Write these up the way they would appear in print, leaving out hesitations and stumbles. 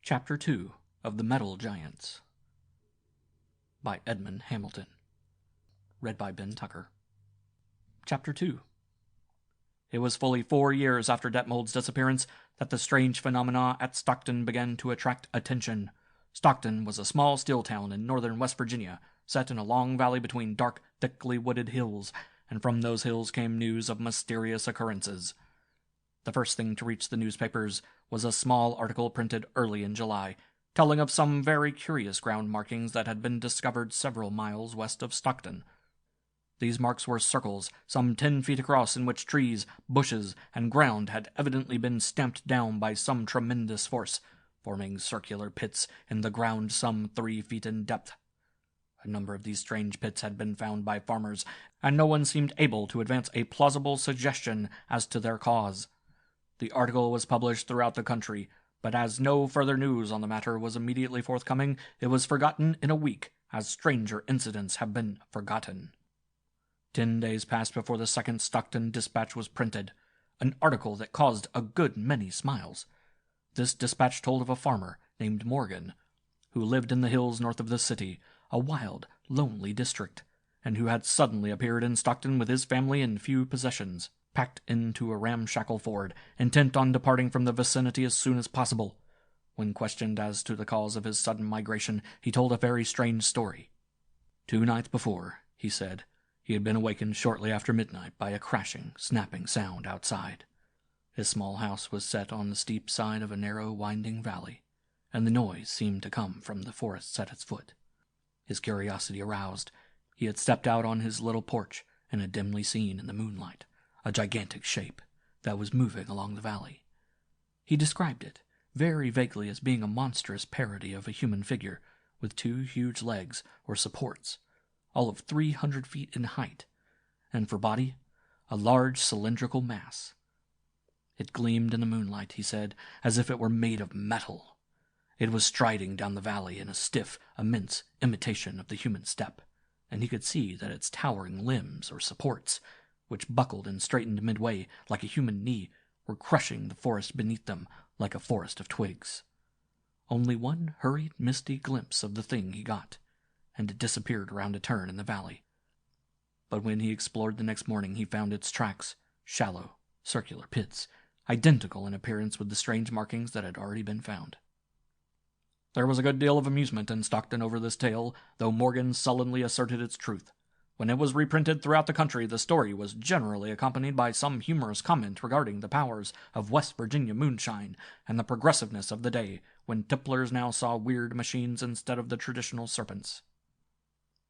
Chapter 2 of The Metal Giants by Edmond Hamilton. Read by Ben Tucker. Chapter 2. It was fully 4 years after Detmold's disappearance that the strange phenomena at Stockton began to attract attention. Stockton was a small steel town in northern West Virginia, set in a long valley between dark, thickly wooded hills, and from those hills came news of mysterious occurrences. The first thing to reach the newspapers was a small article printed early in July, telling of some very curious ground markings that had been discovered several miles west of Stockton. These marks were circles, some 10 feet across, in which trees, bushes, and ground had evidently been stamped down by some tremendous force, forming circular pits in the ground some 3 feet in depth. A number of these strange pits had been found by farmers, and no one seemed able to advance a plausible suggestion as to their cause. The article was published throughout the country, but as no further news on the matter was immediately forthcoming, it was forgotten in a week, as stranger incidents have been forgotten. 10 days passed before the second Stockton dispatch was printed, an article that caused a good many smiles. This dispatch told of a farmer named Morgan, who lived in the hills north of the city, a wild, lonely district, and who had suddenly appeared in Stockton with his family and few possessions, packed into a ramshackle Ford, intent on departing from the vicinity as soon as possible. When questioned as to the cause of his sudden migration, he told a very strange story. 2 nights before, he said, he had been awakened shortly after midnight by a crashing, snapping sound outside. His small house was set on the steep side of a narrow, winding valley, and the noise seemed to come from the forest at its foot. His curiosity aroused, he had stepped out on his little porch and had dimly seen in the moonlight a gigantic shape that was moving along the valley. He described it very vaguely as being a monstrous parody of a human figure, with 2 huge legs or supports, all of 300 feet in height, and for body, a large cylindrical mass. It gleamed in the moonlight, he said, as if it were made of metal. It was striding down the valley in a stiff, immense imitation of the human step, and he could see that its towering limbs or supports, which buckled and straightened midway like a human knee, were crushing the forest beneath them like a forest of twigs. Only one hurried, misty glimpse of the thing he got, and it disappeared around a turn in the valley. But when he explored the next morning, he found its tracks, shallow, circular pits, identical in appearance with the strange markings that had already been found. There was a good deal of amusement in Stockton over this tale, though Morgan sullenly asserted its truth. When it was reprinted throughout the country, the story was generally accompanied by some humorous comment regarding the powers of West Virginia moonshine and the progressiveness of the day, when tipplers now saw weird machines instead of the traditional serpents.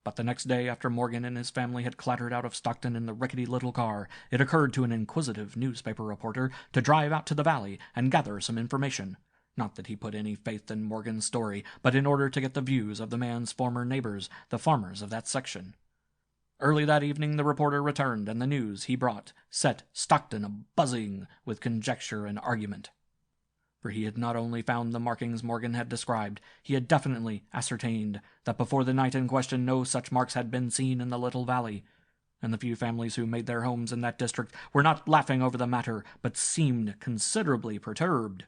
But the next day, after Morgan and his family had clattered out of Stockton in the rickety little car, it occurred to an inquisitive newspaper reporter to drive out to the valley and gather some information. Not that he put any faith in Morgan's story, but in order to get the views of the man's former neighbors, the farmers of that section. Early that evening the reporter returned, and the news he brought set Stockton a-buzzing with conjecture and argument. For he had not only found the markings Morgan had described, he had definitely ascertained that before the night in question no such marks had been seen in the little valley, and the few families who made their homes in that district were not laughing over the matter, but seemed considerably perturbed.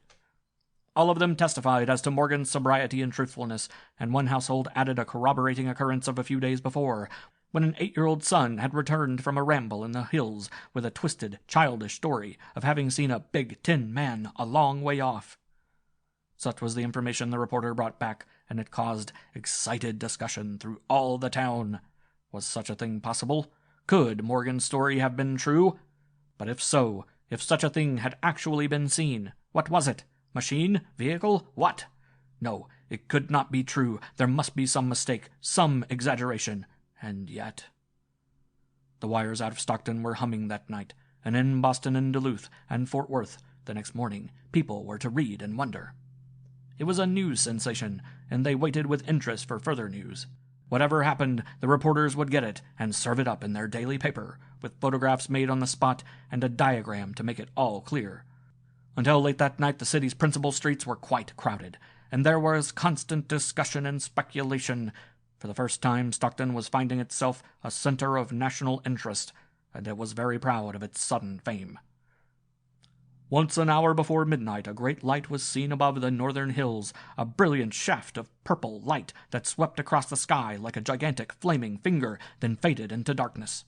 All of them testified as to Morgan's sobriety and truthfulness, and one household added a corroborating occurrence of a few days before, when an 8-year-old son had returned from a ramble in the hills with a twisted, childish story of having seen a big tin man a long way off. Such was the information the reporter brought back, and it caused excited discussion through all the town. Was such a thing possible? Could Morgan's story have been true? But if so, if such a thing had actually been seen, what was it? Machine? Vehicle? What? No, it could not be true. There must be some mistake, some exaggeration. And yet... The wires out of Stockton were humming that night, and in Boston and Duluth and Fort Worth the next morning people were to read and wonder. It was a news sensation, and they waited with interest for further news. Whatever happened, the reporters would get it and serve it up in their daily paper, with photographs made on the spot and a diagram to make it all clear. Until late that night the city's principal streets were quite crowded, and there was constant discussion and speculation. For the first time, Stockton was finding itself a center of national interest, and it was very proud of its sudden fame. Once an hour before midnight a great light was seen above the northern hills, a brilliant shaft of purple light that swept across the sky like a gigantic flaming finger, then faded into darkness.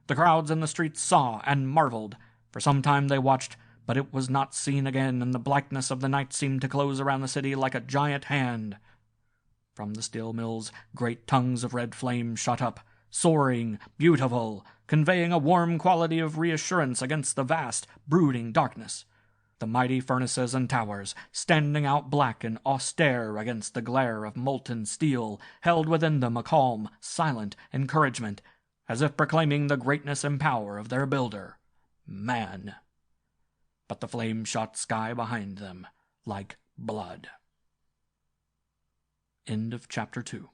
The crowds in the streets saw and marveled. For some time they watched, but it was not seen again, and the blackness of the night seemed to close around the city like a giant hand. From the steel mills great tongues of red flame shot up, soaring, beautiful, conveying a warm quality of reassurance against the vast, brooding darkness. The mighty furnaces and towers, standing out black and austere against the glare of molten steel, held within them a calm, silent encouragement, as if proclaiming the greatness and power of their builder, man. But the flame shot sky behind them like blood. End of chapter 2.